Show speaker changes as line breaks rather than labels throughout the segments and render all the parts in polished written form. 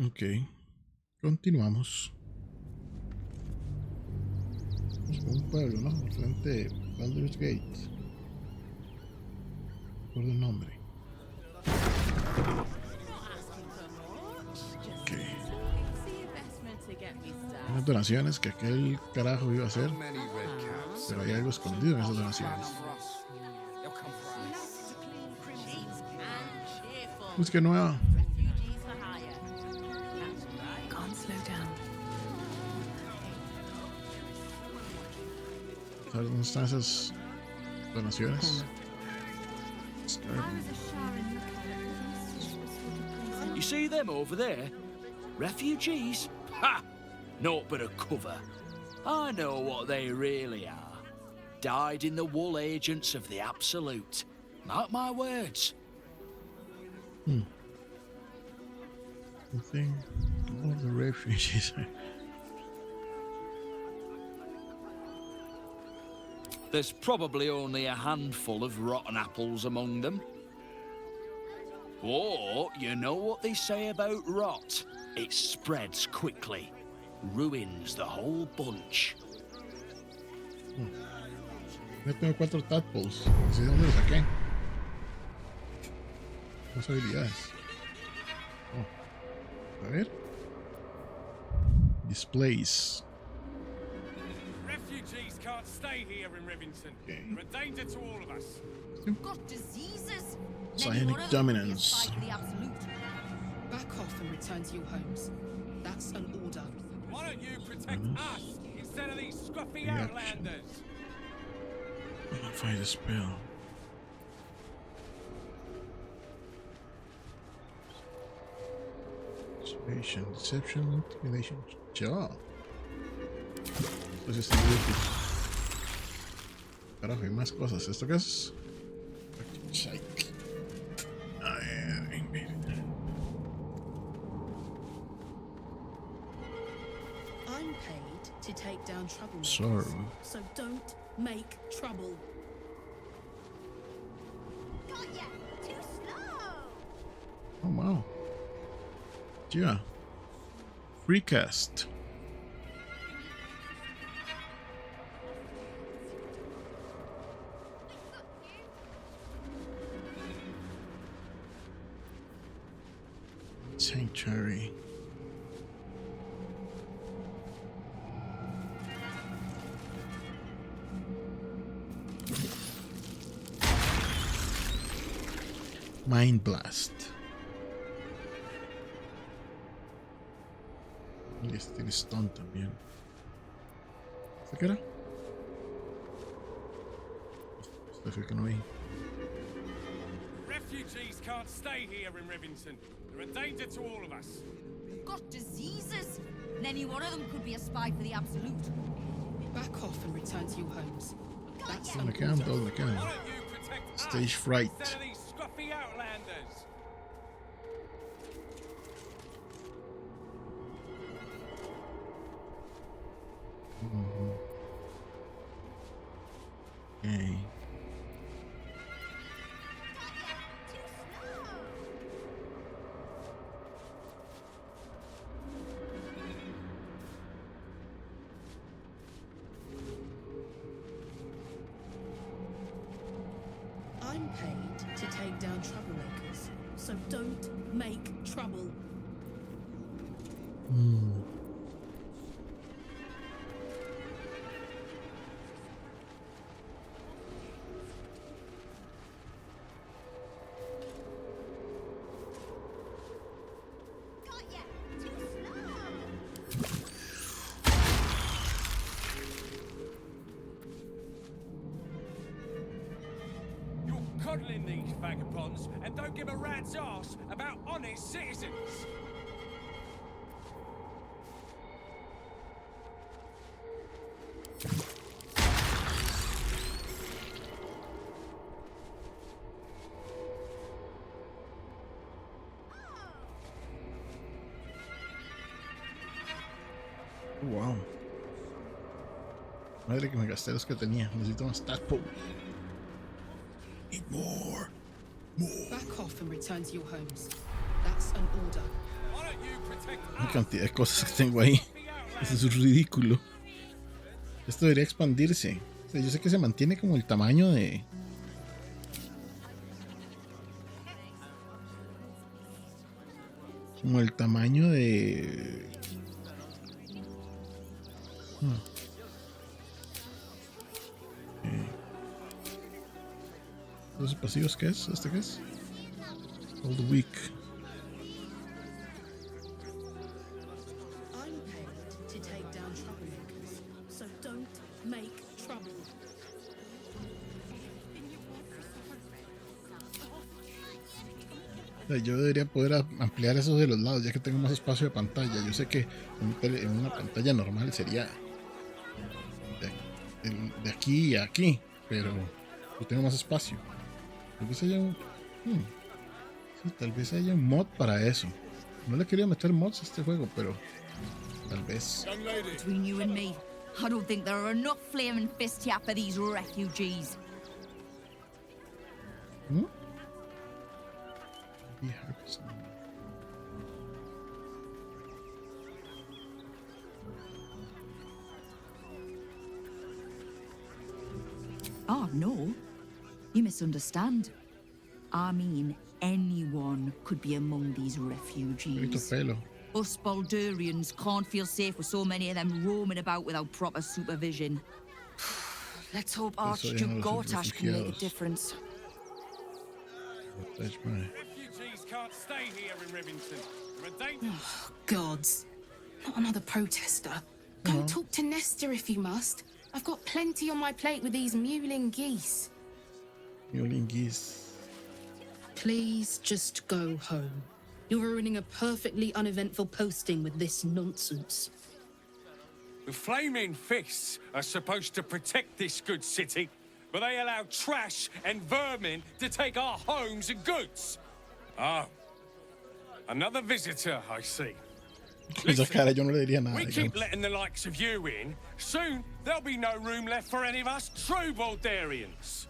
Ok, continuamos. Es como un pueblo, ¿no? Al frente de Baldur's Gate. Recuerdo el nombre. Ok. Unas donaciones que aquel carajo iba a hacer. Pero hay algo escondido en esas donaciones. Música nueva. ¿Sabes dónde están esas donaciones?
You see them over there? Refugees? Ha! Naught but a cover. I know what they really are. Died in the wool agents of the Absolute. Mark my words.
The thing. All of the refugees.
There's probably only a handful of rotten apples among them. Or, you know what they say about rot? It spreads quickly. Ruins the whole bunch.
Yo tengo 4 tadpoles. ¿Sí de dónde los saqué? Más habilidades. Oh. A ver. Displays.
Refugees can't stay here in Rivington.
Okay.
They're a danger to all of us.
Got diseases.
Psionic dominance.
Back off and return to your homes. That's an order.
Why don't you protect us instead of these scruffy
Reaction.
outlanders?
Find a spell. Persuasion, deception, intimidation. Ya. Pues está útil. Carajo, hay más cosas. ¿Esto qué es? Psych.
I'm paid to take down troublemakers.
Sorry.
So don't make trouble.
Got ya. Too slow.
Oh wow. Yeah. Freecast. Sanctuary. Mind Blast. Y este tiene stun también. ¿Este qué era? Este fue el que no vi.
Refugees can't stay here in Rivington. They're a danger to all of us.
Got diseases. And any one of them could be a spy for the Absolute.
Back off and return to your homes. That's
ya.
an
¿Dónde quedan?
order.
¿Dónde quedan?
Why don't you protect
Stage
us
fright.
instead of these scruffy outlanders?
Okay.
I'm paid to take down troublemakers. So don't make trouble.
Got ya. Too slow.
You're coddling these vagabonds and don't give a rat's ass about honest citizens.
Wow. Madre que me gasté los que tenía. Necesito más tadpoles. Need more. More.
Back off and return to your homes. That's an order.
Why don't you protect
La
us?
cantidad de cosas que tengo ahí. Eso es ridículo. Esto debería expandirse. O sea, yo sé que se mantiene como el tamaño de... Como el tamaño de... ¿Los pasivos qué es? ¿Este qué es? All the week.
I'm paid to take down troublemakers, so don't make trouble.
O sea, yo debería poder ampliar eso de los lados, ya que tengo más espacio de pantalla. Yo sé que en una pantalla normal sería de aquí a aquí, pero yo tengo más espacio. Tal vez haya un... sí, tal vez haya un mod para eso. No le quería meter mods a este juego, pero tal vez.
Between you and me, I don't think there are enough flaming fists here for these refugees.
¿Mm?
Oh, no. You misunderstand. I mean, anyone could be among these
Bonito
refugees.
pelo.
Us Baldurians can't feel safe with so many of them roaming about without proper supervision. Let's hope
Eso
Archduke
llaman los
Gortash can make a
refugiados.
difference.
That's my...
Refugees can't stay here in Rivington. They're a danger.
Gods. Not another protester. Go talk to Nestor if you must. I've got plenty on my plate with these mewling geese.
Mewling geese.
Please just go home. You're ruining a perfectly uneventful posting with this nonsense.
The flaming fists are supposed to protect this good city, but they allow trash and vermin to take our homes and goods. Oh, another visitor, I see.
Esa cara yo no le diría nada.
We keep
Digamos.
letting the likes of you in. Soon, there'll be no room left for any of us true Baldurians.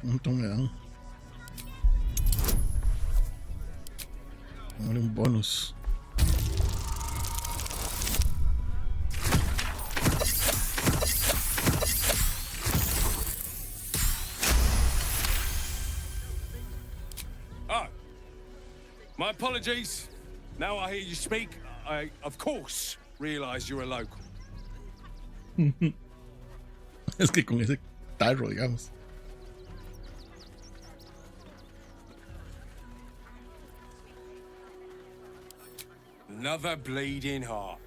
Un montón me dan. Dámosle un bonus.
Oh, my apologies. Now I hear you speak, I, of course, realise you're a local.
Es que con ese tarro, digamos.
Another bleeding heart.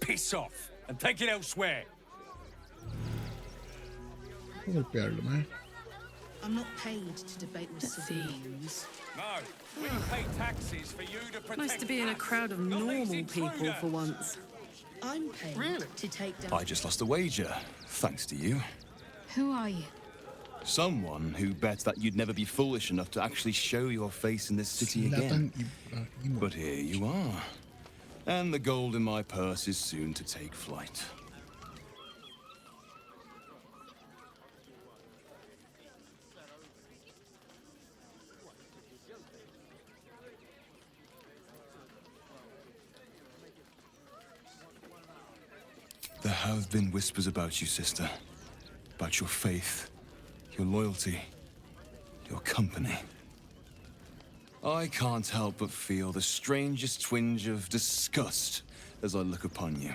Piss off and take it elsewhere.
Voy a golpearlo, man.
I'm not paid to debate with civilians.
No, we pay taxes for you to protect
Nice to be in a
us,
crowd of
not
normal
these
people
intruders.
for once.
I'm paid to take down...
I just lost a wager, thanks to you.
Who are you?
Someone who bet that you'd never be foolish enough to actually show your face in this city again. But here you are. And the gold in my purse is soon to take flight. There have been whispers about you, sister. About your faith, your loyalty, your company. I can't help but feel the strangest twinge of disgust as I look upon you.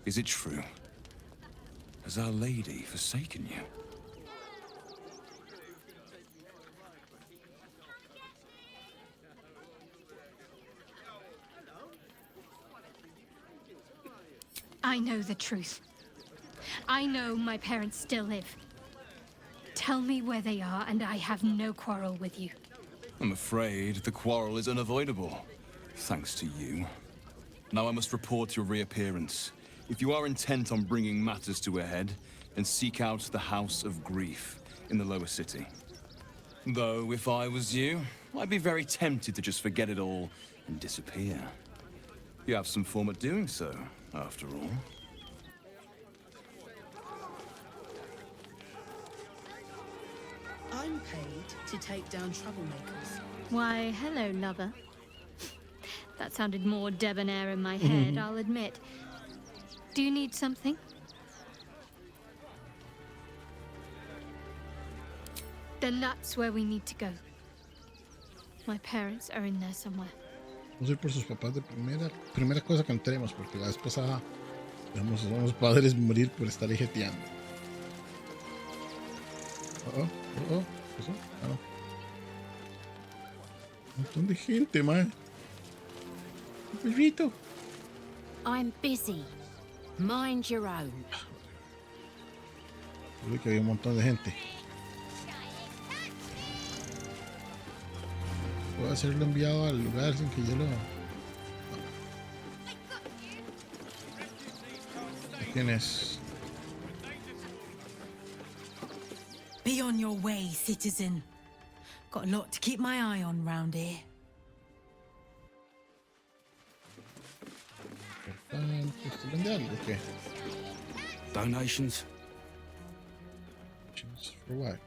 Is it true? Has Our Lady forsaken you?
I know the truth. I know my parents still live. Tell me where they are, and I have no quarrel with you.
I'm afraid the quarrel is unavoidable, thanks to you. Now I must report your reappearance. If you are intent on bringing matters to a head, then seek out the House of Grief in the lower city. Though, if I was you, I'd be very tempted to just forget it all and disappear. You have some form at doing so, after all.
I'm paid to take down troublemakers.
Why, hello, lover. That sounded more debonair in my head, I'll admit. Do you need something? Then that's where we need to go. My parents are in there somewhere.
Vamos a ir por sus papás de primera cosa que entremos, porque la vez pasada vemos a los padres morir por estar jeteando. ¿Eso? Ah, no. Un montón de gente, man. Un perrito.
I'm busy. Mind your own.
Yo vi que había un montón de gente. Puedo hacerlo enviado al lugar sin que yo lo... ¿Quién es?
Be on your way, citizen. Got a lot to keep my eye on round here.
¿Esto vende algo o qué?
Donations?
For what?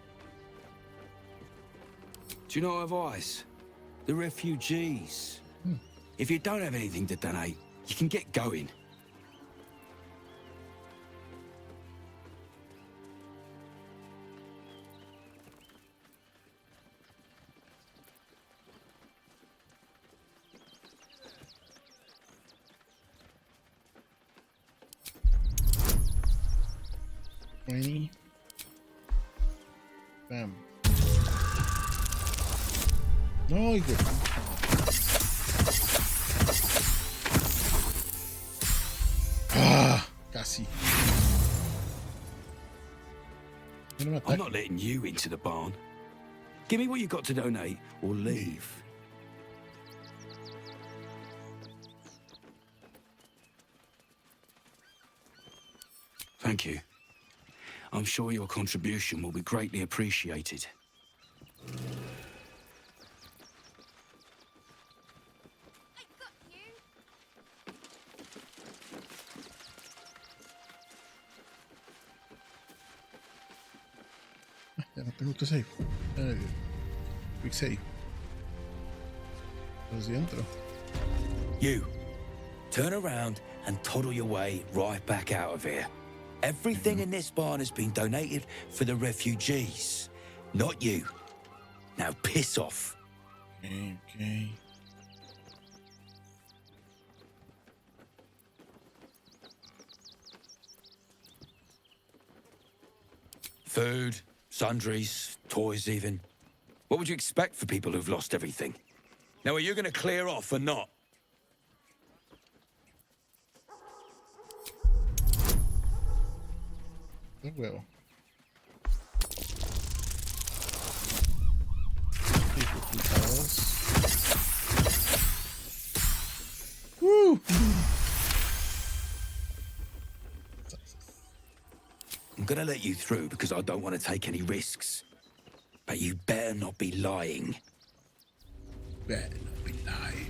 Do you know of ICE? The refugees. If you don't have anything to donate, you can get going.
Bam. No, hijo. Ah, casi.
I'm not letting you into the barn. Give me what you got to donate, or leave. Thank you. I'm sure your contribution will be greatly appreciated.
Ya no tengo tu save. Quick save. Los dentro.
You, turn around and toddle your way right back out of here. Everything in this barn has been donated for the refugees, not you. Now piss off.
Okay.
Food, sundries, toys even. What would you expect for people who've lost everything? Now, are you going to clear off or not?
De huevo.
I'm going to let you through because I don't want to take any risks. But you better not be lying.
Better not be lying.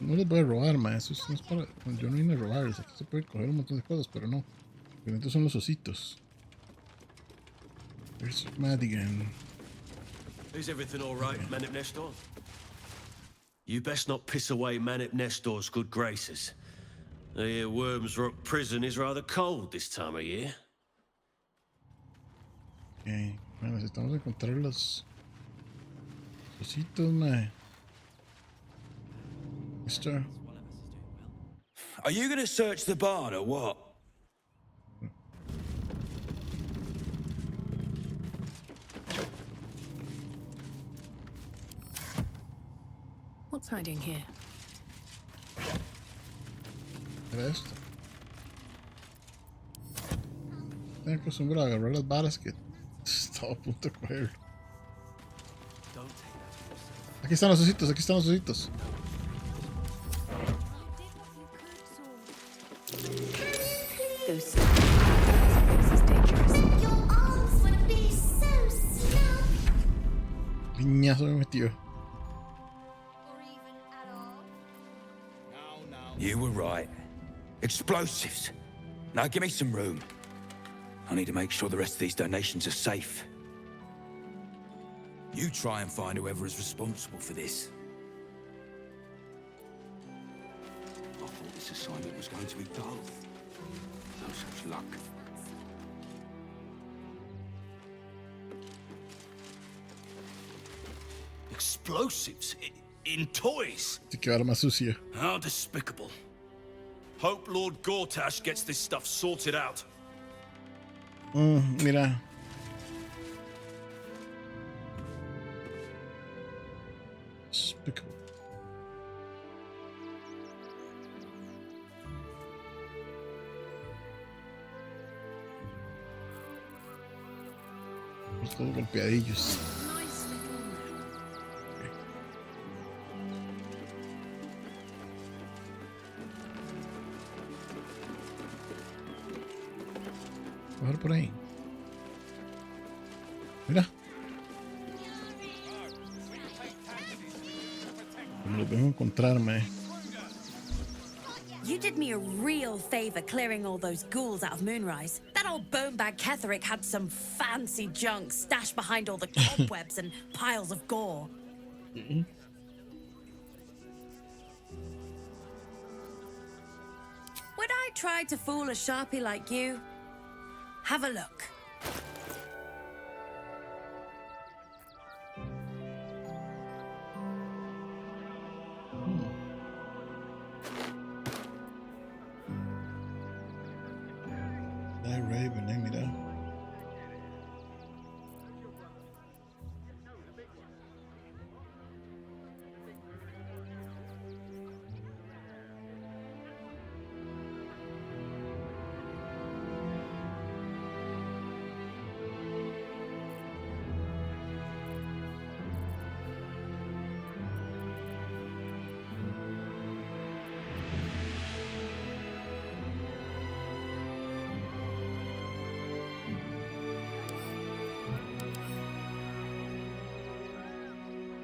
No les voy a robar, ma. Eso no es para... Yo no vine a robarles. Aquí se pueden coger un montón de cosas, pero no. Lo que necesito son los ositos. Where's Madigan?
Is everything all right, Manip Nestor? You best not piss away Manip Nestor's good graces. I hear Worms Rock Prison is rather cold this time of year.
Ok. Bueno, necesitamos encontrar los ositos, ma. Mister.
Are you going to search the barn or what?
What's hiding here?
Era esto. Estoy acostumbrado a agarrar las varas que estaba a punto de cogerlo. Aquí están los ositos, aquí están los ositos. Piñazo me metió.
You were right. Explosives. Now give me some room.
I need to make sure the rest of these donations are safe. You try and find whoever is responsible for this. I thought this assignment was going to be dull. No such luck.
Explosives in toys?
Así que arma sucia.
How despicable. Hope Lord Gortash gets this stuff sorted out.
Mira. Despicable. Todos golpeadillos. Bajar por ahí. Mira. Como lo vengo a encontrarme.
You did me a real favor clearing all those ghouls out of Moonrise. That old bonebag Ketherick had some fancy junk stashed behind all the cobwebs and piles of gore.
Mm-hmm.
Would I try to fool a Sharpie like you? Have a look.
Raven, mira.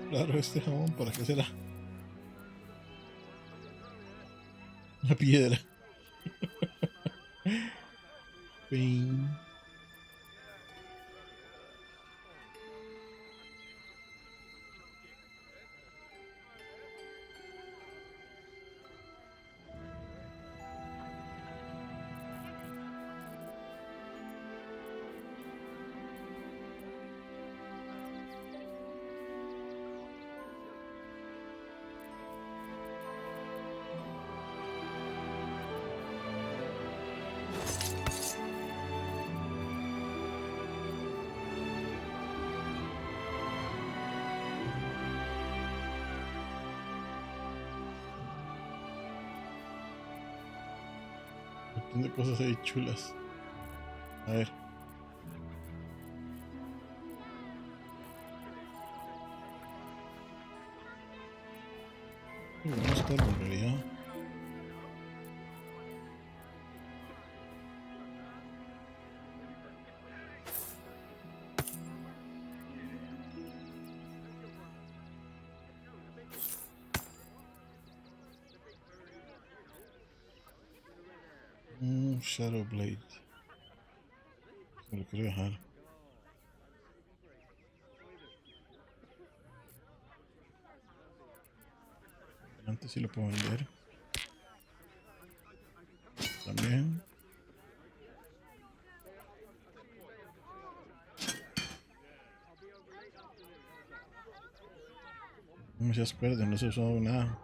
Claro, este jabón, ¿para qué será? Una piedra. Ping. Un montón de cosas ahí chulas. A ver. ¿Dónde está en realidad? Shadow Blade. Me lo quiero dejar. Antes sí lo puedo vender. También. No se acuerden, no se ha usado nada.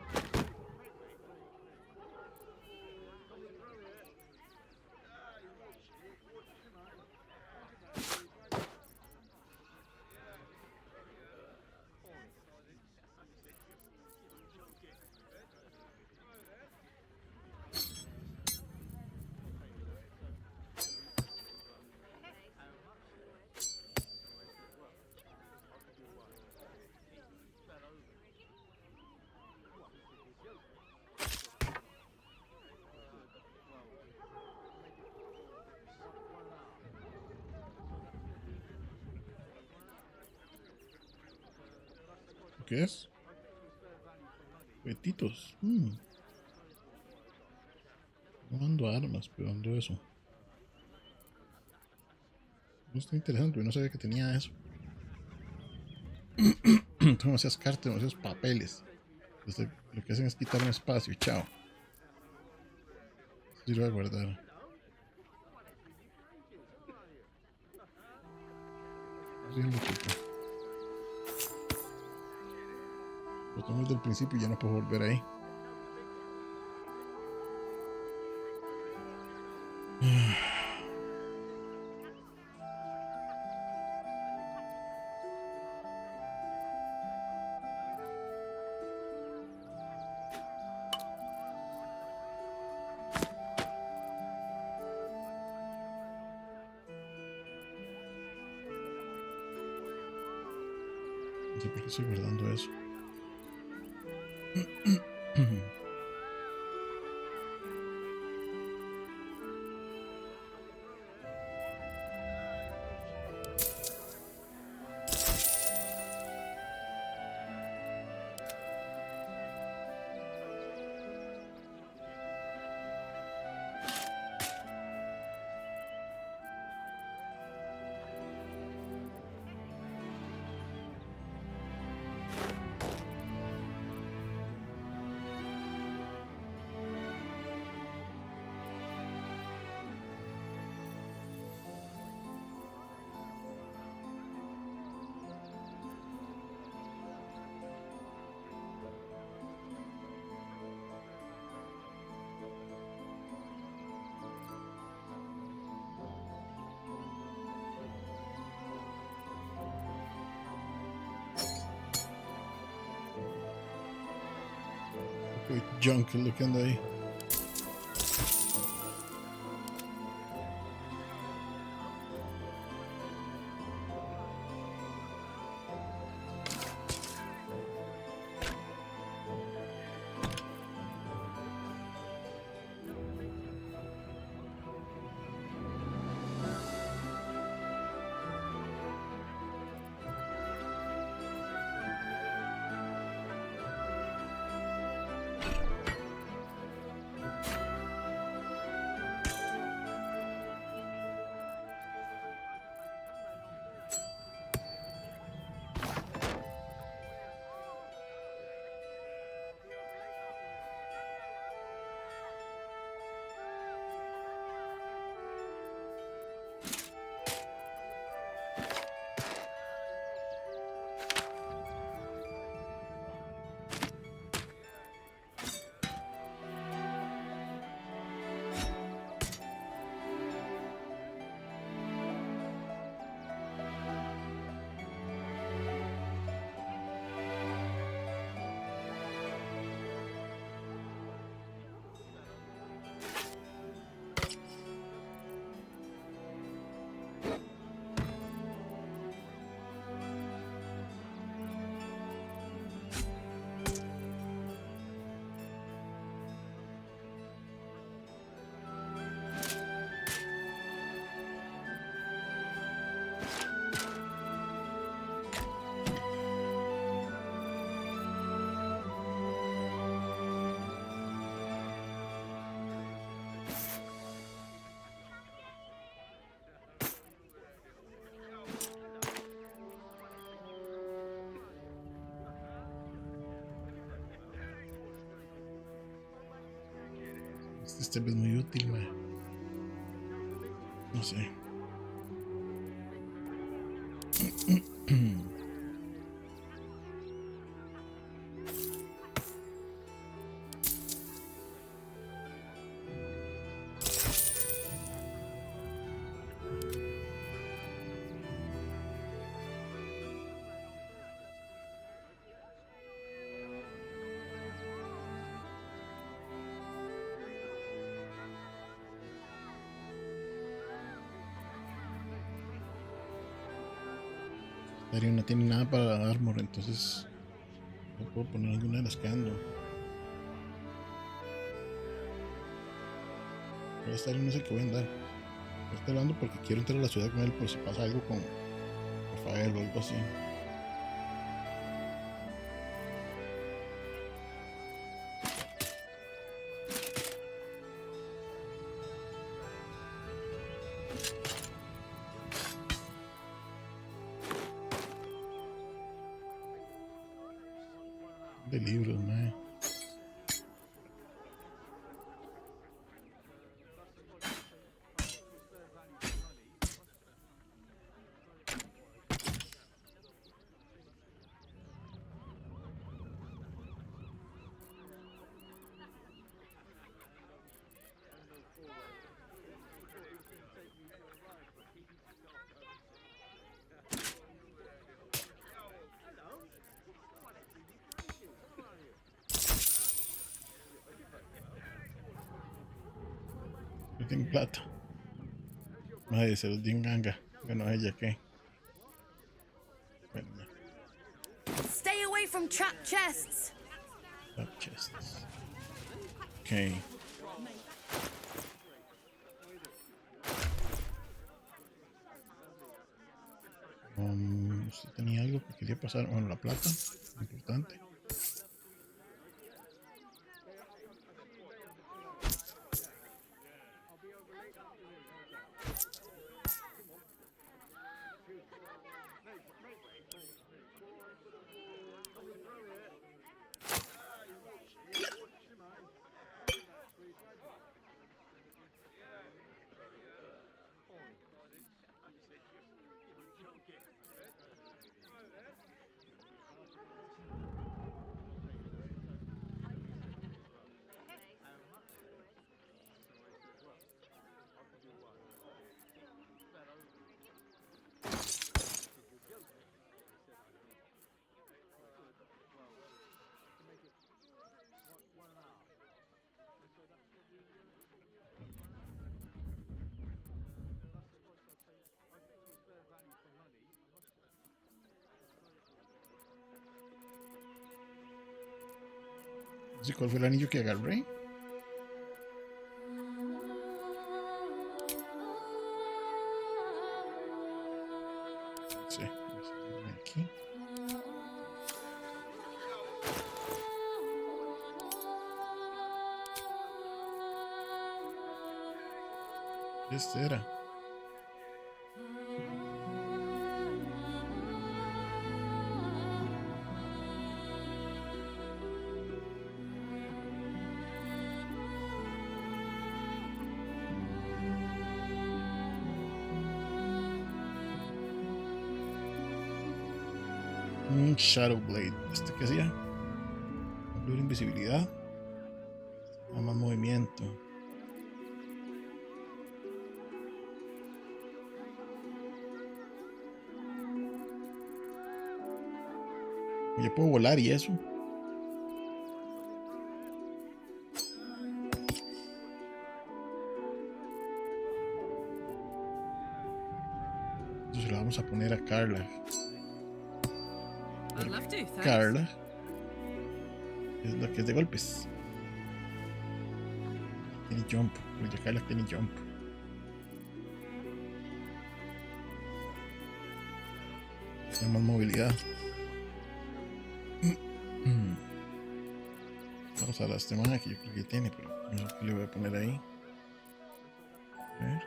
¿Qué es? Petitos. No ando armas, pero ando eso. No está interesante, yo no sabía que tenía eso. Tengo demasiadas cartas, demasiados papeles. Entonces, lo que hacen es quitarme espacio y chao. Sí, lo voy a guardar. Lo tengo desde el principio y ya no puedo volver ahí. No sé por qué estoy guardando eso. Junk lo que anda ahí. Este es muy útil, man. No sé. Darío no tiene nada para armor, entonces no puedo poner alguna de las que ando. Pero esta no sé qué voy a andar. Estoy hablando porque quiero entrar a la ciudad con él por si pasa algo con Rafael o algo así. De libros, mae. Yo tengo plata. Madre, se los di en ganga. Bueno, ella qué. Bueno, ya.
Stay away from trapped chests.
Trap chests. Ok. Usted tenía algo que quería pasar. Bueno, la plata. Importante. ¿Sí, cuál fue el anillo que agarré? Sí, aquí. Este era. Un Shadow Blade. ¿Este qué hacía? Ampliar invisibilidad. Da más movimiento. Ya puedo volar y eso. Entonces lo vamos a poner a Carla. Carla es la que es de golpes. Tiene jump. Porque Carla tiene jump. Tiene más movilidad. Vamos a las demás que yo creo que tiene, pero no sé qué le voy a poner ahí. A ver.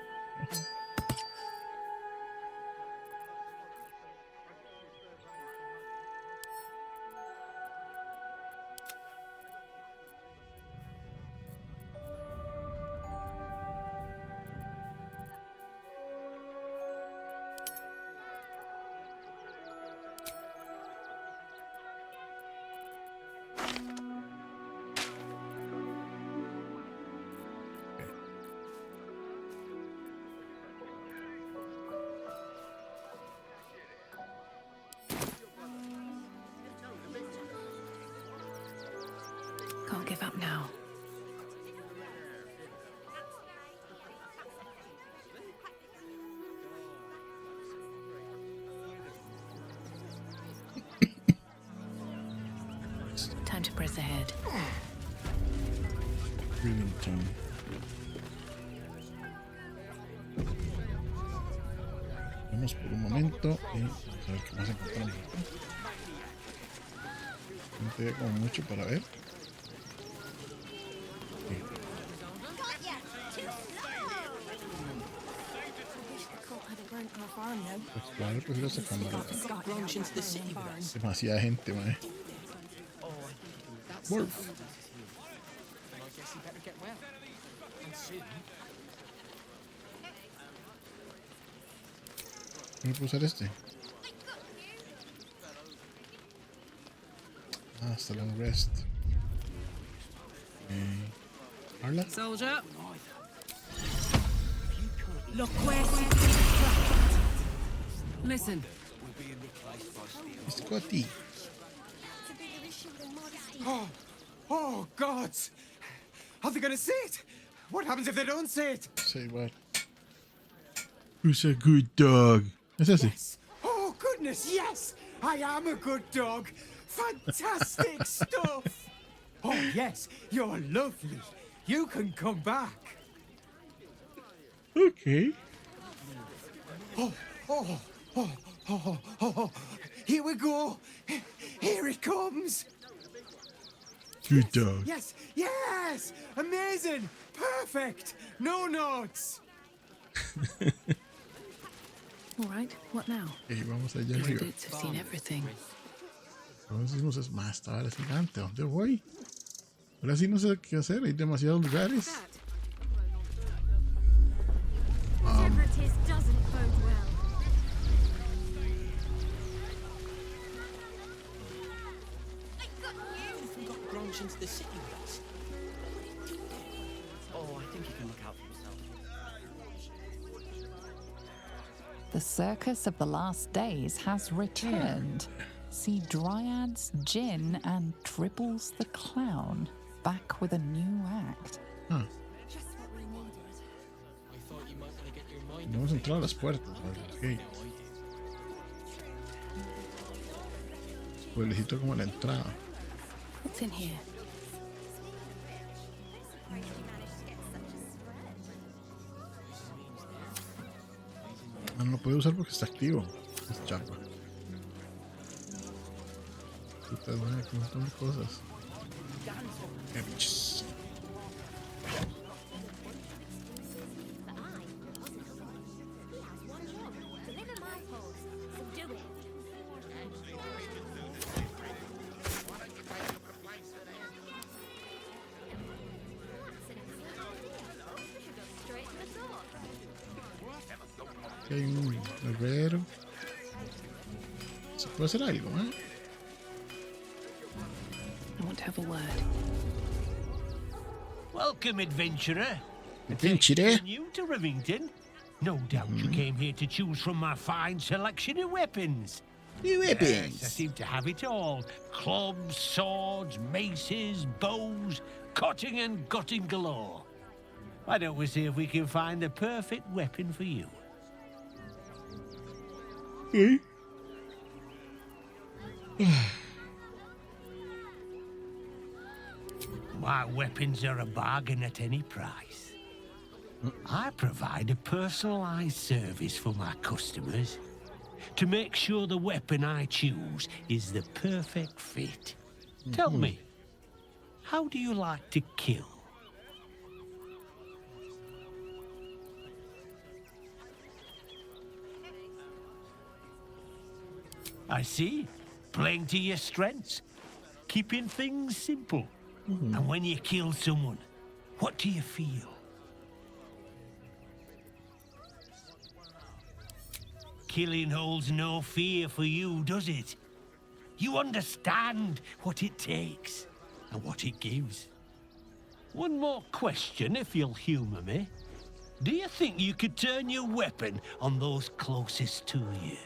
Can't give up now. Time to press ahead.
Rivington. Vamos por un momento y vamos a ver qué más encontramos. No te da como mucho para ver. Pues claro, prefiero esa cámara. Demasiada gente, mae. Wolf.
I guess you better get well. And soon.
¿Cómo puedo usar este? Ah, hasta long rest. Arla.
Soldier.
Look where.
Listen.
Scotty.
Oh, gods! Are they gonna see it? What happens if they don't see it?
Say what? Who's a good dog? ¿Es ese?
Yes. Oh, goodness, yes! I am a good dog. Fantastic stuff! Oh, yes, you're lovely. You can come back.
Okay.
Oh. Here we go. Here it comes.
Good dog.
Yes! Amazing! Perfect! No notes!
All right, what now?
Okay, vamos allá
My
arriba.
boots have seen everything.
Entonces no sé más, estaba la gigante. ¿Dónde voy? Ahora sí no sé qué hacer, hay demasiados lugares.
Whatever it is doesn't bode well.
We got branch into the city with us. Oh, I think he can look out for himself.
The Circus of the Last Days has returned. See Dryads, Jin, and Dribbles the Clown back with a new act.
Vamos a entrar a las puertas, a los gates. Pueblecito como la entrada.
What's in here?
No lo puedo usar porque está activo. Es chapa. Puta madre, un montón de cosas. Bichos. Aquí hay un herrero. ¿Se puede hacer algo, eh?
I want to have a word.
Welcome, adventurer.
Adventurer?
You're new to Rivington. No doubt you came here to choose from my fine selection of weapons. Yes, I seem to have it all. Clubs, swords, maces, bows, cutting and gutting galore. Why don't we see if we can find the perfect weapon for you?
Okay.
My weapons are a bargain at any price. I provide a personalized service for my customers to make sure the weapon I choose is the perfect fit. Tell me, how do you like to kill? I see. Playing to your strengths. Keeping things simple. And when you kill someone, what do you feel? Killing holds no fear for you, does it? You understand what it takes and what it gives. One more question, if you'll humor me. Do you think you could turn your weapon on those closest to you?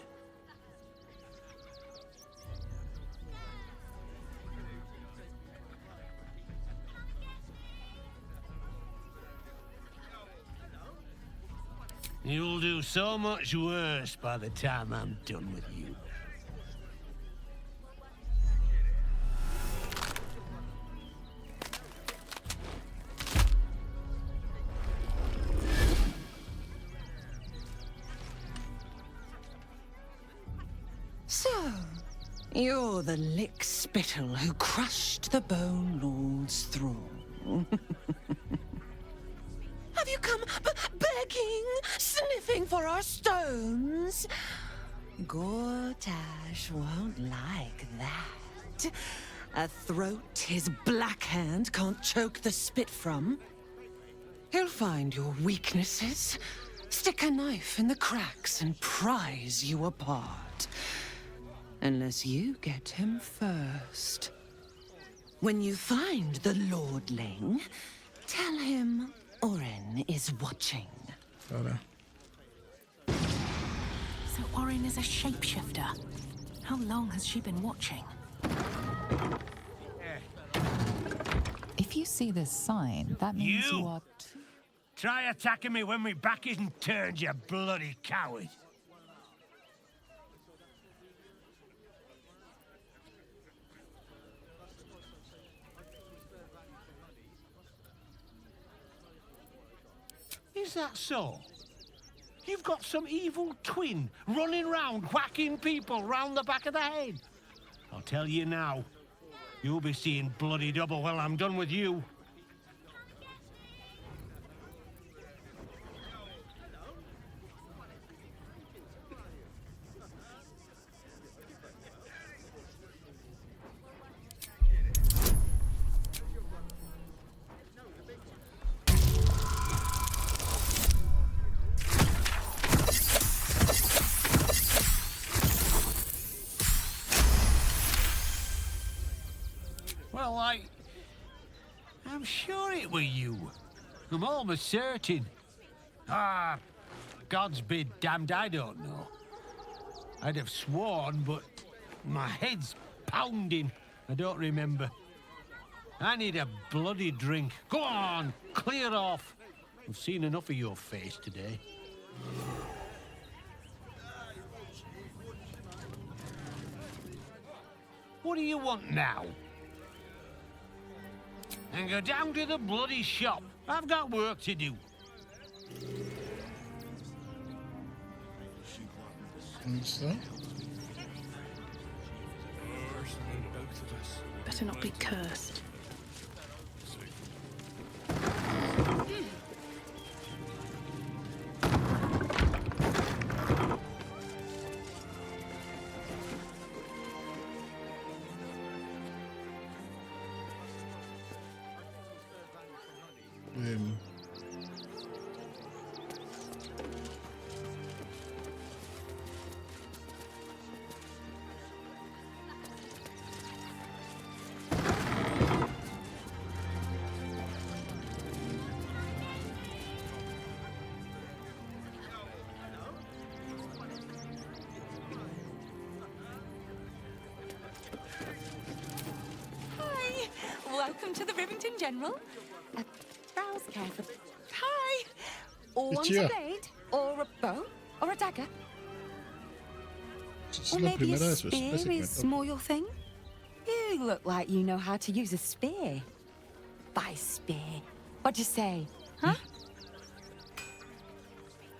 You'll do so much worse by the time I'm done with you.
So, you're the lick-spittle who crushed the Bone Lord's throne. Have you come begging, sniffing for our stones? Gortash won't like that. A throat his black hand can't choke the spit from. He'll find your weaknesses, stick a knife in the cracks and prise you apart. Unless you get him first. When you find the Lordling, tell him Orin is watching.
Ahora.
So Orin is a shapeshifter. How long has she been watching?
If you see this sign, that means you are...
Try attacking me when my back isn't turned, you bloody coward. Is that so? You've got some evil twin running round whacking people round the back of the head. I'll tell you now, you'll be seeing bloody double when I'm done with you. Well, I'm sure it were you. I'm almost certain. Ah, God's be damned, I don't know. I'd have sworn, but my head's pounding. I don't remember. I need a bloody drink. Go on, clear off. I've seen enough of your face today. What do you want now? And go down to the bloody shop. I've got work to do.
So?
Better not be cursed.
Welcome to the Rivington General. Browse carefully. Hi! Or want
Tía.
a blade? Or a bow? Or a dagger?
Es
Or
la
maybe a
primera de su
spear
especie que me
is
toca.
more your thing? You look like you know how to use a spear. By spear. What'd you say? Huh?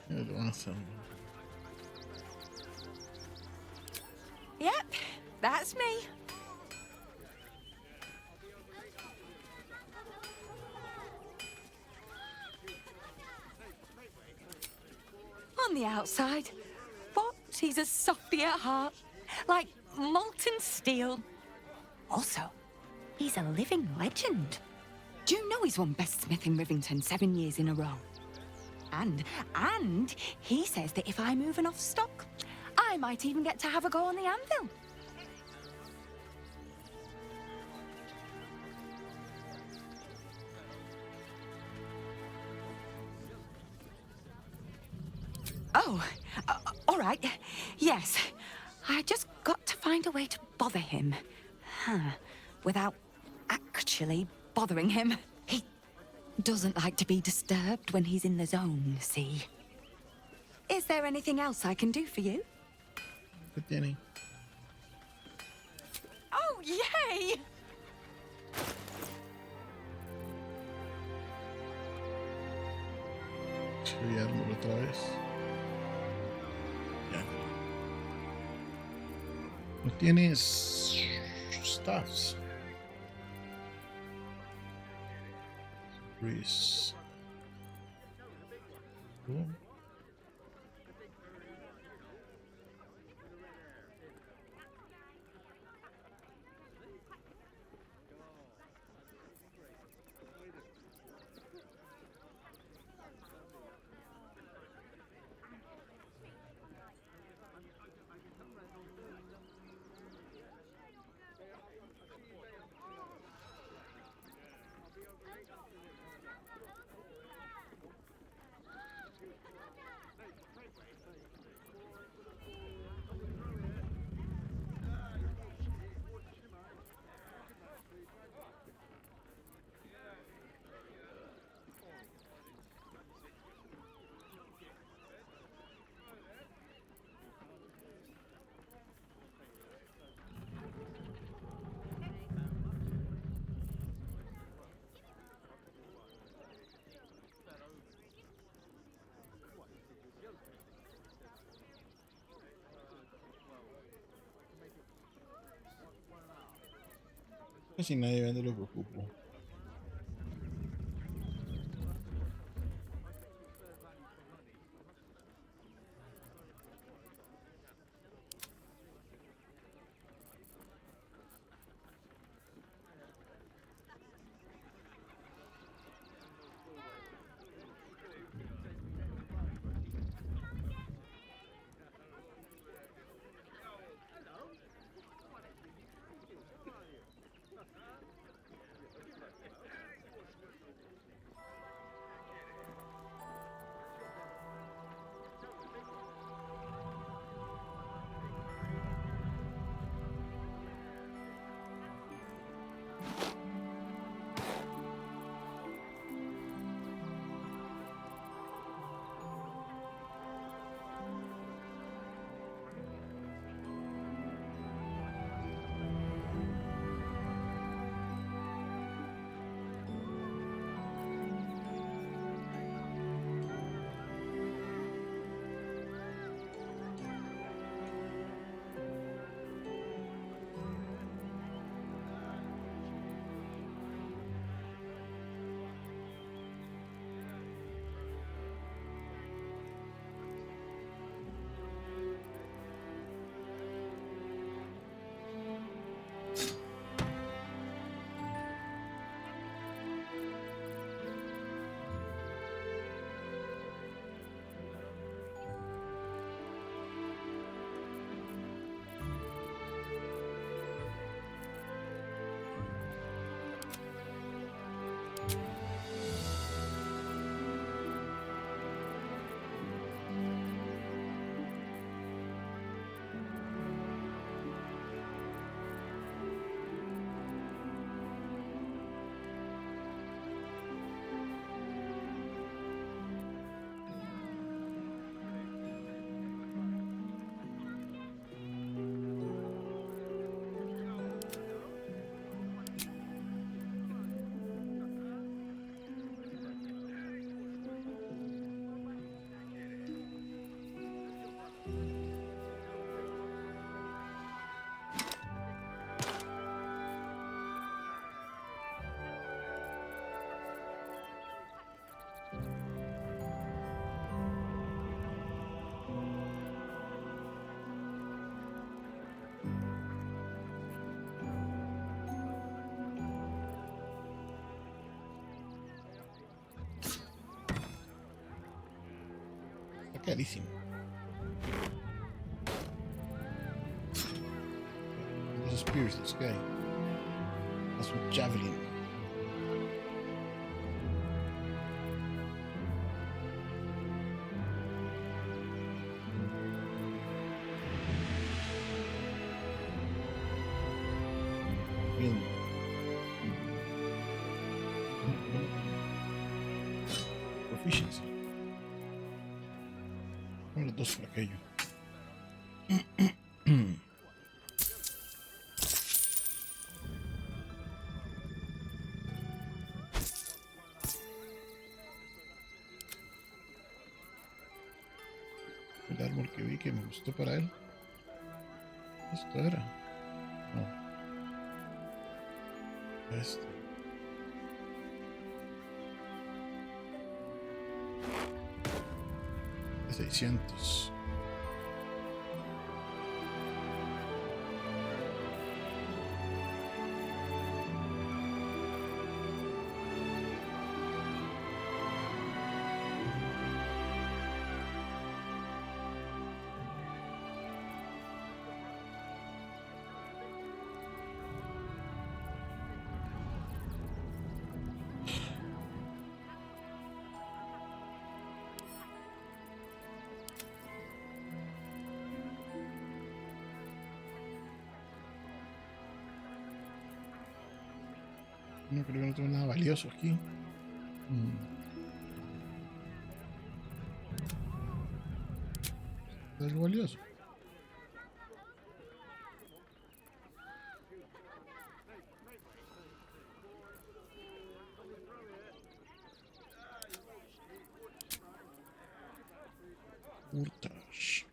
Lo hace.
Yep, that's me. On the outside, but he's a softy at heart, like molten steel. Also, he's a living legend. Do you know he's won Best Smith in Rivington 7 years in a row? And he says that if I move enough stock, I might even get to have a go on the anvil. Oh, all right. Yes. I just got to find a way to bother him. Without actually bothering him. He doesn't like to be disturbed when he's in the zone, see? Is there anything else I can do for you?
¿Qué tiene?
Oh, yay!
Chillarlo otra vez. Ya. No tienes staffs. Reese. Cool. Casi nadie vende lo que ocupo. Está carísimo. Los spears, this guy. That's un javelin. Bien. Proficiency. Con los dos por aquello. El árbol que vi que me gustó para él. Esto era. No. Este. De 600. No creo que no tengo nada valioso aquí. ¿Es algo valioso? Hurtage.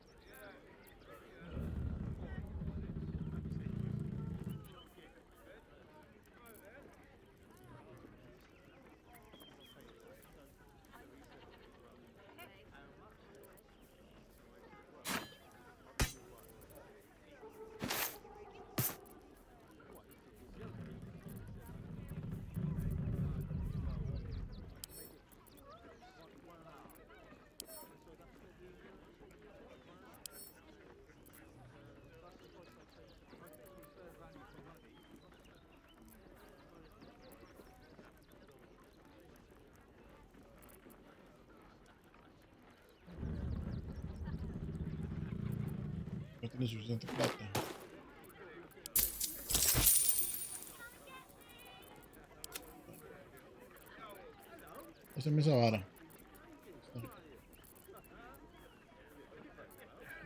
tiene suficiente plata. Pásame esa vara.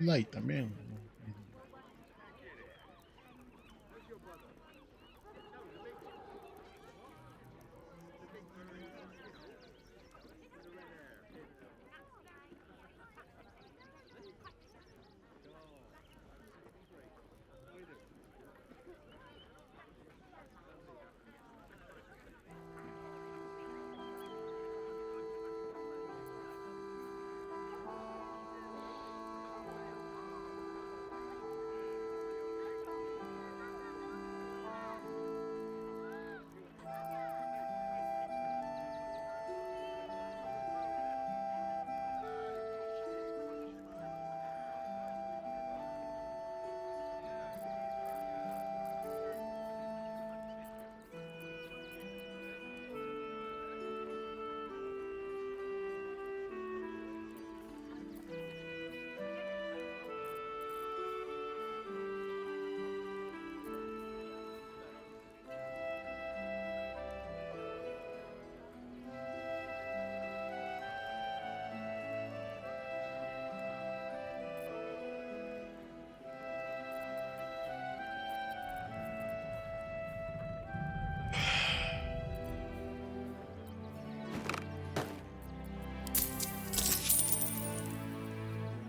Light también.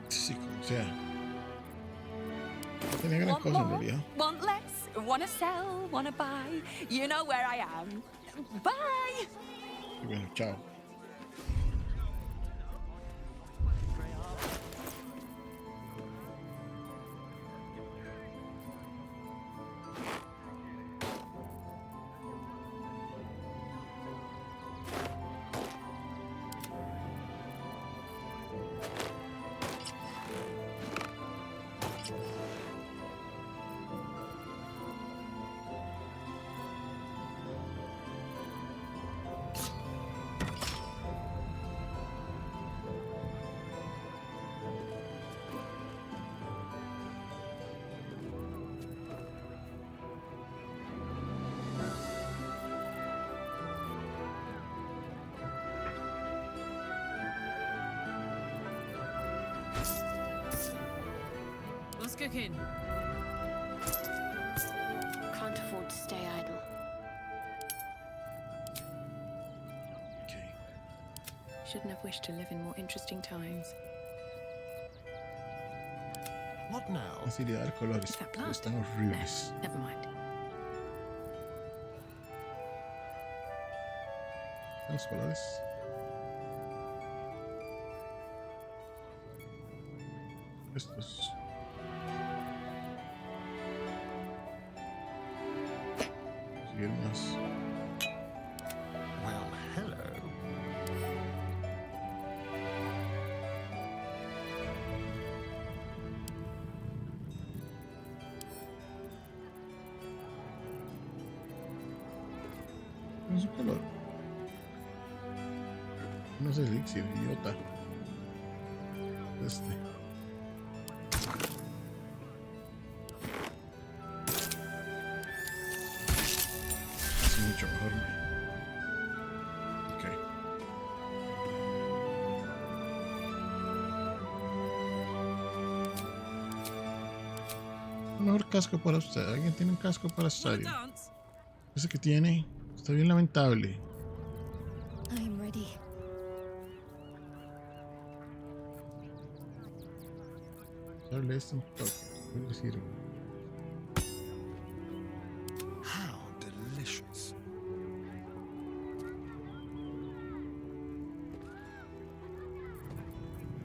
Sí, como sea. No tenía gran cosa en realidad.
Want less, wanna sell, wanna buy. You know where I am. Bye.
Y bueno, chao.
What's cooking?
Can't afford to stay idle.
Shouldn't have wished to live in more interesting times.
What now?
Facilidad de colores. Están horribles.
Never mind.
Los colores. Estos. Seguir más.
Well, hello.
¿Cuál es su color? No sé, elixir, idiota. Este. Es mucho mejor. Ok. Un mejor casco para usted. ¿Alguien tiene un casco para Sario? Ese que tiene está bien lamentable.
I'm ready.
Darle este un toque. ¿Qué le sirve?
How delicious.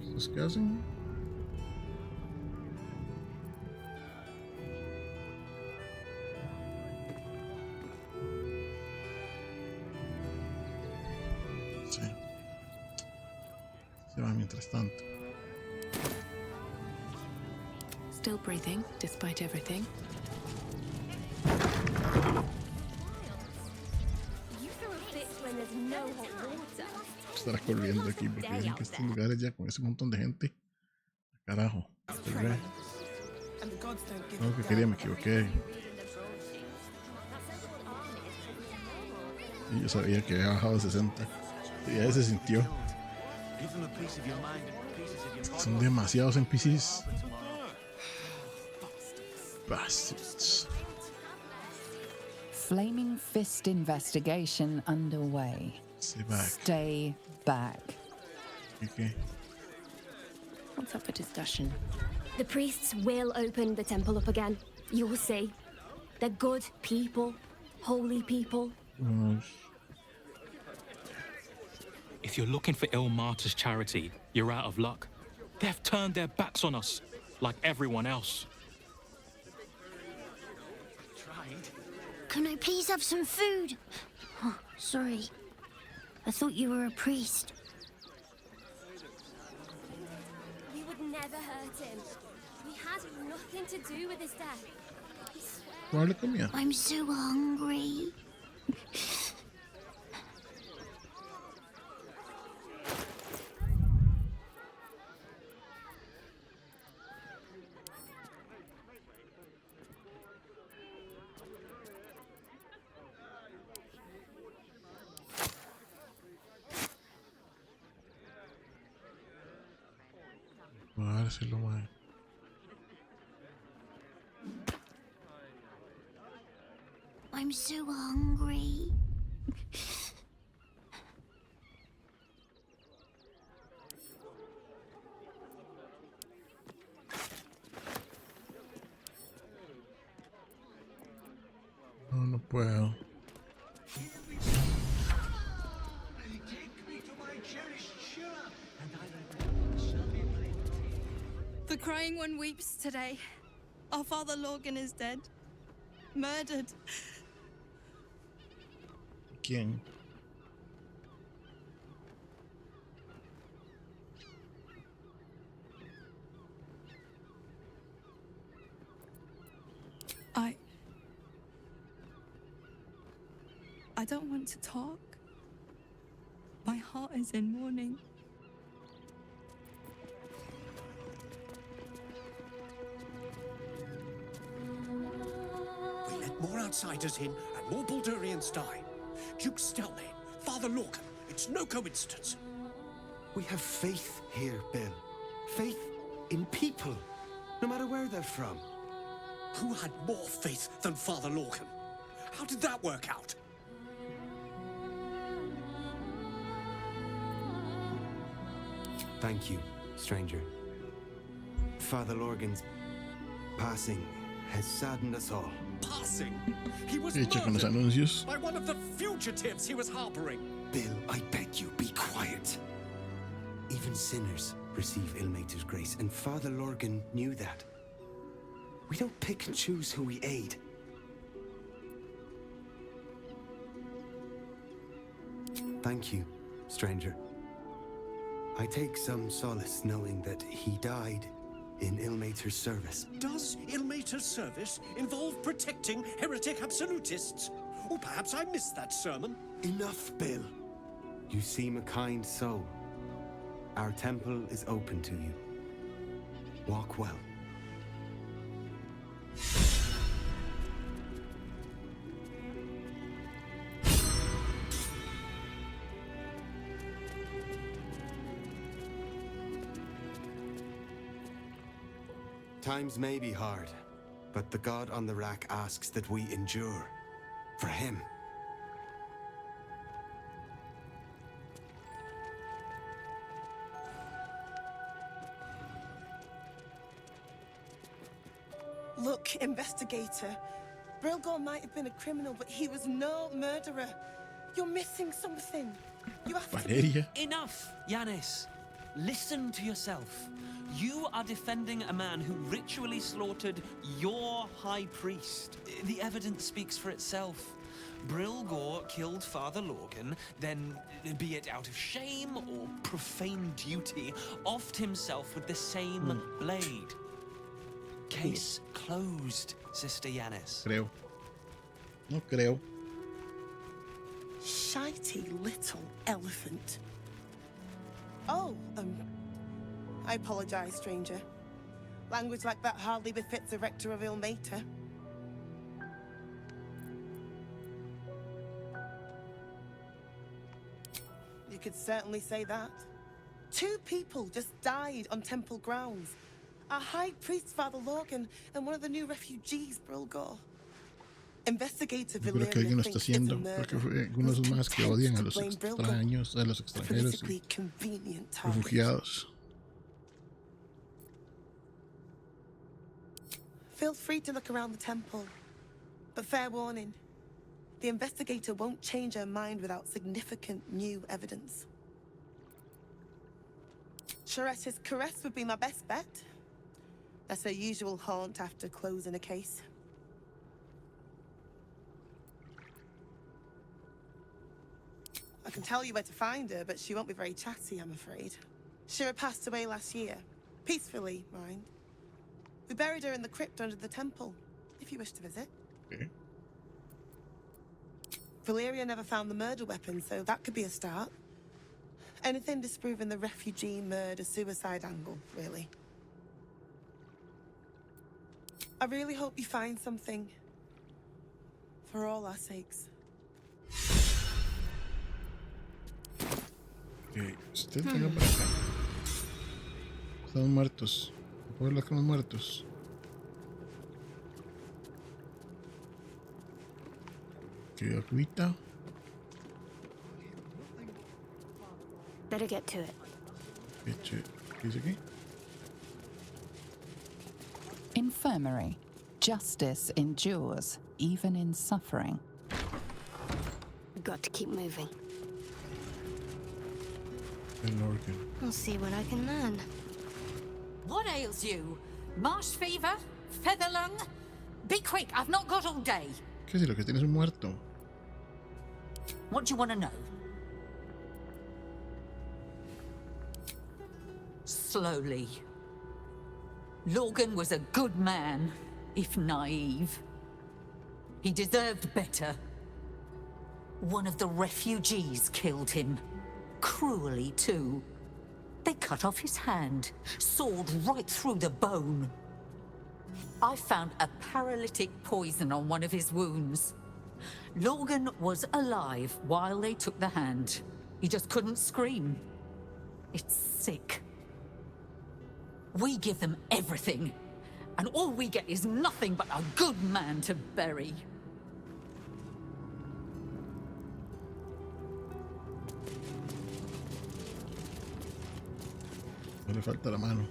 ¿Estos qué hacen? Sí. Se va mientras tanto.
Still breathing, despite everything.
Estará corriendo aquí porque dicen que estos lugares ya con ese montón de gente. Carajo.
and the gods don't give
No, que quería, me equivoqué. Y yo sabía que había bajado de 60. Y ya se sintió. Son demasiados NPCs. Bastards.
Flaming Fist investigation underway.
Stay back.
Stay back.
Okay.
What's up for discussion? The priests will open the temple up again. You'll see. They're good people. Holy people.
If you're looking for Ilmater's charity, you're out of luck. They've turned their backs on us, like everyone else.
Can I please have some food? Oh, sorry. I thought you were a priest.
We would never hurt him. We had nothing to do with his death. I swear.
I'm so hungry.
A ver si lo mueve.
I'm so hungry.
No, no puedo.
The crying one weeps today. Our father Lorgan is dead. Murdered.
¿Quién?
I don't want to talk. My heart is in mourning.
We let more outsiders in and more Baldurians die. Duke Stelmane, Father Lorcan, it's no coincidence.
We have faith here, Bill. Faith in people, no matter where they're from.
Who had more faith than Father Lorcan? How did that work out?
Thank you, stranger. Father Lorgan's passing has saddened us all.
Passing? He was
Con los
murdered
anuncios.
by one of the fugitives he was harboring.
Bill, I beg you, be quiet. Even sinners receive Ilmater's grace, and Father Lorgan knew that. We don't pick and choose who we aid. Thank you, stranger. I take some solace knowing that he died in Ilmater's service.
Does Ilmater's service involve protecting heretic absolutists? Or perhaps I missed that sermon.
Enough, Bill. You seem a kind soul. Our temple is open to you. Walk well. Times may be hard, but the God on the rack asks that we endure for him.
Look, investigator. Brilgor might have been a criminal, but he was no murderer. You're missing something. You have to...
Valeria.
Enough, Yanis. Listen to yourself. You are defending a man who ritually slaughtered your high priest. The evidence speaks for itself. Brilgor killed Father Lorcan, then, be it out of shame or profane duty, offed himself with the same blade. Case closed, Sister Yanis.
Creo. No creo.
Shitey little elephant. Oh, I apologize, stranger. Language like that hardly befits a rector of Ilmater. You could certainly say that. 2 people just died on temple grounds. Our High Priest, Father Logan, and one of the new refugees, Brilgor. Investigator
Yo creo que alguien lo está haciendo. Creo que fue algunos más que odian a los extraños, a los extranjeros y refugiados.
Feel free to look around the temple, but fair warning, the investigator won't change her mind without significant new evidence. Charette's caress would be my best bet. That's her usual haunt after closing a case. I can tell you where to find her, but she won't be very chatty, I'm afraid. Shira passed away last year. Peacefully, mind. We buried her in the crypt under the temple, if you wish to visit.
Okay.
Valeria never found the murder weapon, so that could be a start. Anything disproving the refugee murder-suicide angle, really. I really hope you find something. For all our sakes.
Usted tenga para acá. Estamos muertos. ¿Puedo hablar con los muertos? Que agüita.
Better get to it.
¿Qué dice aquí?
Infirmary. Justice endures, even in suffering.
Got to keep moving.
I'll see what I can learn.
What ails you? Marsh fever? Feather lung? Be quick, I've not got all day.
¿Qué si lo que tienes un muerto?
What do you want to know? Slowly. Logan was a good man, if naive. He deserved better. One of the refugees killed him. Cruelly, too. They cut off his hand, sawed right through the bone. I found a paralytic poison on one of his wounds. Logan was alive while they took the hand. He just couldn't scream. It's sick. We give them everything, and all we get is nothing but a good man to bury.
No le falta la mano.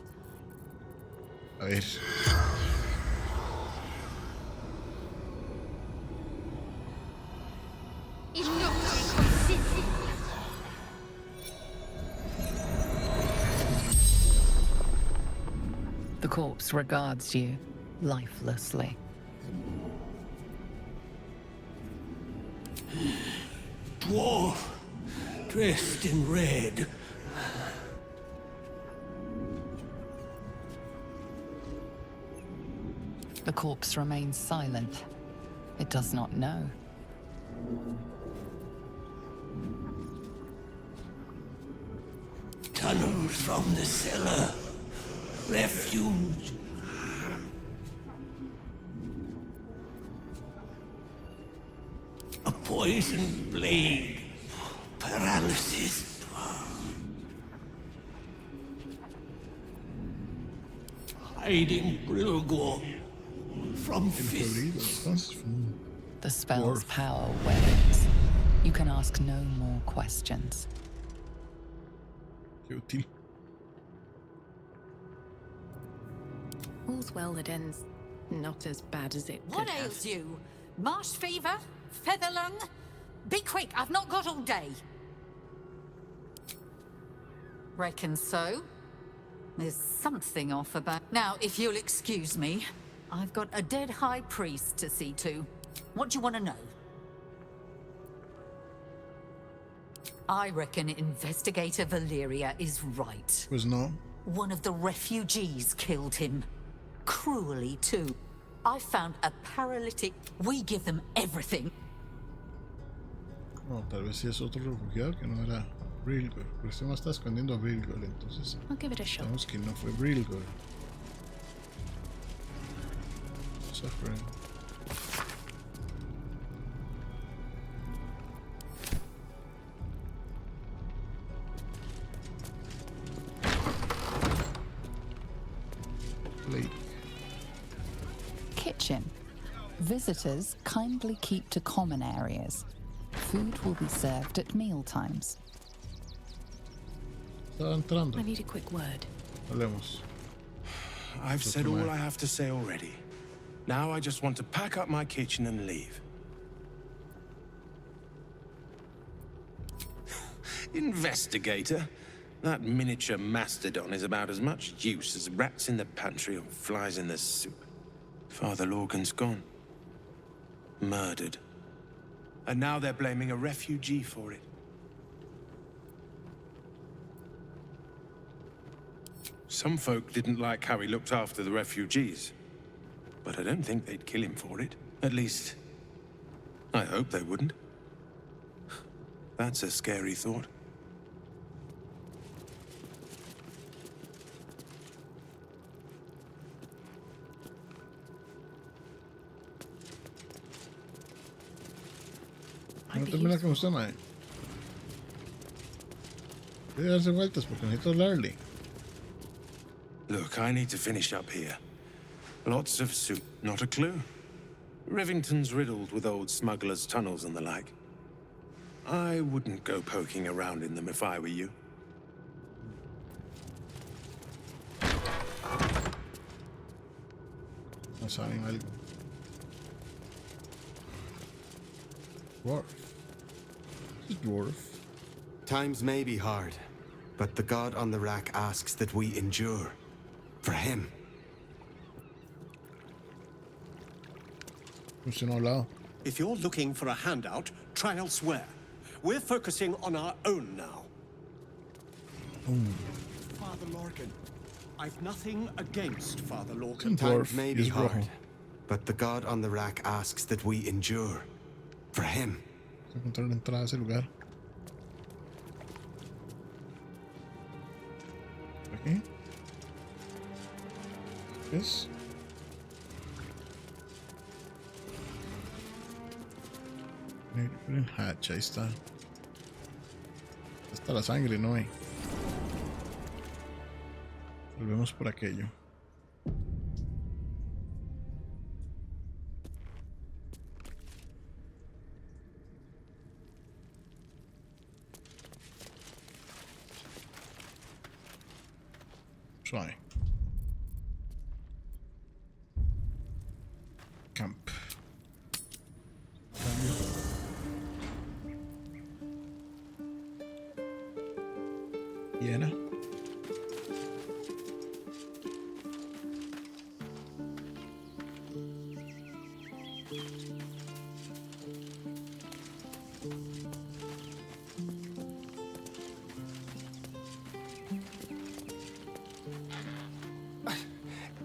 A ver.
The corpse regards you lifelessly.
Dwarf, dressed in red.
The corpse remains silent. It does not know.
Tunnels from the cellar. Refuge. A poisoned blade. Paralysis. Hiding Brilgor from fists.
The spell's power wanes. You can ask no more questions.
Qué útil.
All's well that ends not as bad as it could
What
have.
ails you? Marsh fever? Feather lung? Be quick, I've not got all day. Reckon so. There's something off about... Now, if you'll excuse me, I've got a dead high priest to see to. What do you want to know? I reckon Investigator Valeria is right.
Pues no.
One of the refugees killed him. Cruelly, too. I found a paralytic... We give them everything.
No, tal vez sí es otro refugiado que no era Brilgor. Porque este no está escondiendo a Brilgor, entonces...
I'll give it a shot.
Sabemos que no fue Brilgor. suffering. Plate.
Kitchen. Visitors kindly keep to common areas. Food will be served at meal times.
Estaba entrando.
I need a quick word.
Hablemos.
I've said all I have to say already. Now I just want to pack up my kitchen and leave. Investigator? That miniature mastodon is about as much use as rats in the pantry or flies in the soup. Father Lorgan's gone. Murdered. And now they're blaming a refugee for it. Some folk didn't like how he looked after the refugees. But I don't think they'd kill him for it. At least, I hope they wouldn't. That's a scary thought.
No termina con usted, mae. Debe darse vueltas porque necesito hablarle.
Look, I need to finish up here. Lots of soup, not a clue. Rivington's riddled with old smugglers' tunnels and the like. I wouldn't go poking around in them if I were you.
No saben algo. Dwarf. This is dwarf.
Times may be hard, but the god on the rack asks that we endure. For him.
If you're looking for a handout, try elsewhere. We're focusing on our own now. Father Lorgan, I've nothing against Father Lorgan.
Times may be hard, but the god on the rack asks that we endure. For him.
Encontrar la entrada a ese lugar. Aquí. ¿Ves? Hatch, ahí está. Está la sangre, ¿no? Volvemos por aquello. Suave. Camp. Llena.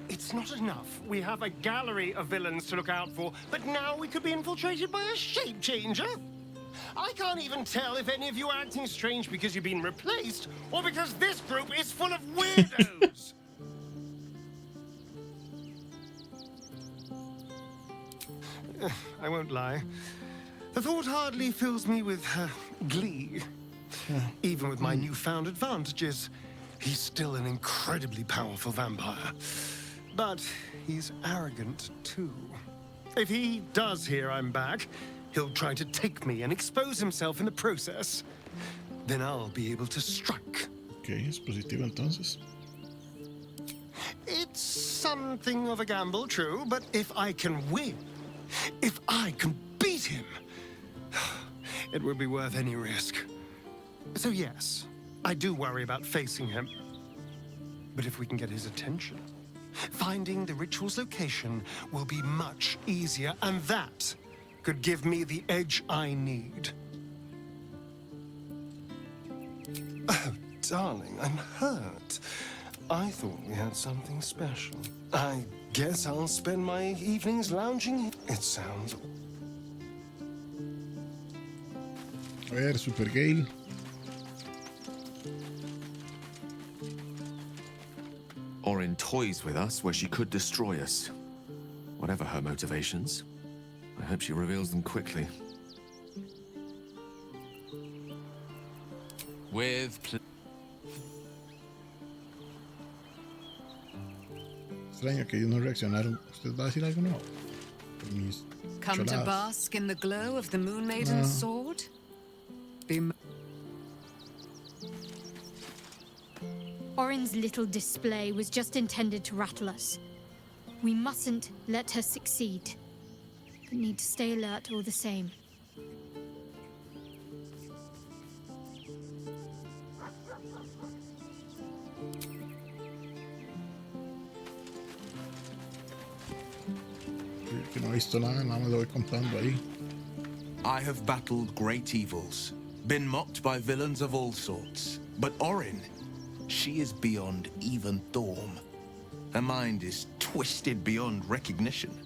It's not enough. We have a gallery of villains to look out for, but now we could be infiltrated by a shape changer? I can't even tell if any of you are acting strange because you've been replaced, or because this group is full of weirdos. I won't lie. The thought hardly fills me with glee. Even with my newfound advantages, he's still an incredibly powerful vampire. But he's arrogant, too. If he does hear I'm back, he'll try to take me and expose himself in the process. Then I'll be able to strike.
Okay, es positivo entonces.
It's something of a gamble, true, but if I can win, if I can beat him, it would be worth any risk. So yes, I do worry about facing him. But if we can get his attention, finding the ritual's location will be much easier, and that could give me the edge I need. Oh, darling, I'm hurt. I thought we had something special. I guess I'll spend my evenings lounging. It sounds...
A ver, Super Gale.
Or in toys with us where she could destroy us. Whatever her motivations, I hope she reveals them quickly.
Extraño que ellos no reaccionaron. ¿Usted va a decir algo nuevo? Mis
Come to
choladas.
bask in the glow of the Moon Maiden's sword?
Orin's little display was just intended to rattle us. We mustn't let her succeed. But need to stay alert all the same.
Que no he visto nada, nada más lo voy contando ahí.
I have battled great evils, been mocked by villains of all sorts. But Orin, she is beyond even Thorm. Her mind is twisted beyond recognition.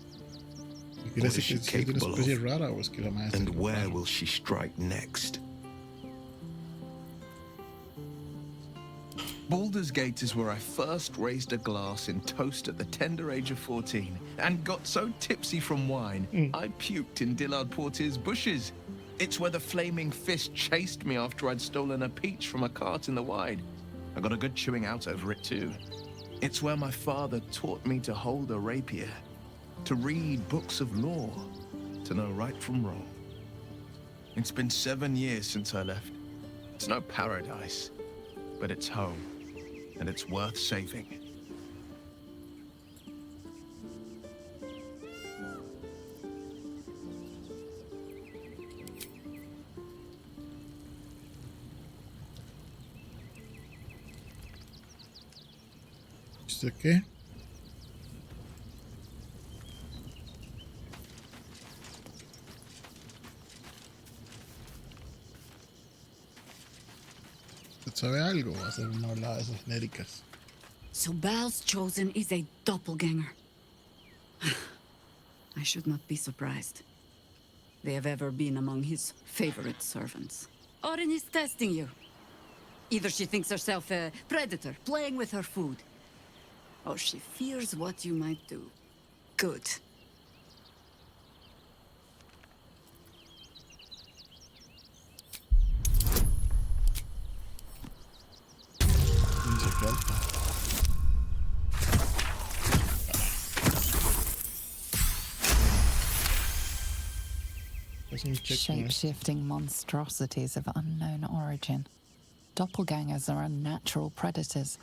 What is she capable of? And where will she strike next? Baldur's Gate is where I first raised a glass in toast at the tender age of 14 and got so tipsy from wine, I puked in Dillard Portier's bushes. It's where the flaming fist chased me after I'd stolen a peach from a cart in the Wide. I got a good chewing out over it too. It's where my father taught me to hold a rapier, to read books of law, to know right from wrong. It's been 7 years since I left. It's no paradise, but it's home. And it's worth saving.
¿Usted qué? ¿Sabe algo? Va a ser una hablada de esas genéricas.
So Bal's chosen is a doppelganger. I should not be surprised. They have ever been among his favorite servants. Orin is testing you. Either she thinks herself a predator, playing with her food, or she fears what you might do. Good.
Shape-shifting monstrosities of unknown origin. Doppelgangers are unnatural predators.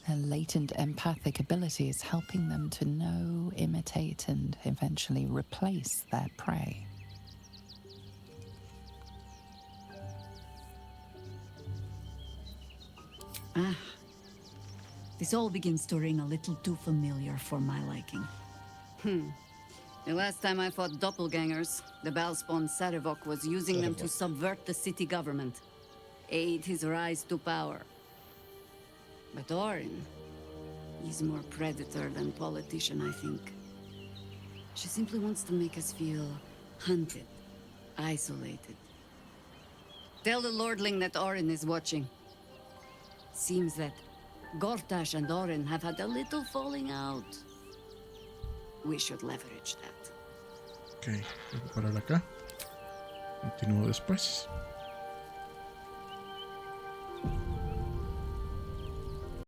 Their latent empathic abilities helping them to know, imitate, and eventually replace their prey.
This all begins to ring a little too familiar for my liking. The last time I fought doppelgangers, the Balspawn Sarevok was using them to subvert the city government, aid his rise to power. But Orin, he's more predator than politician, I think. She simply wants to make us feel hunted, isolated. Tell the Lordling that Orin is watching. Seems that Gortash and Orin have had a little falling out. We should leverage that.
Ok, voy a parar acá. Continúo después.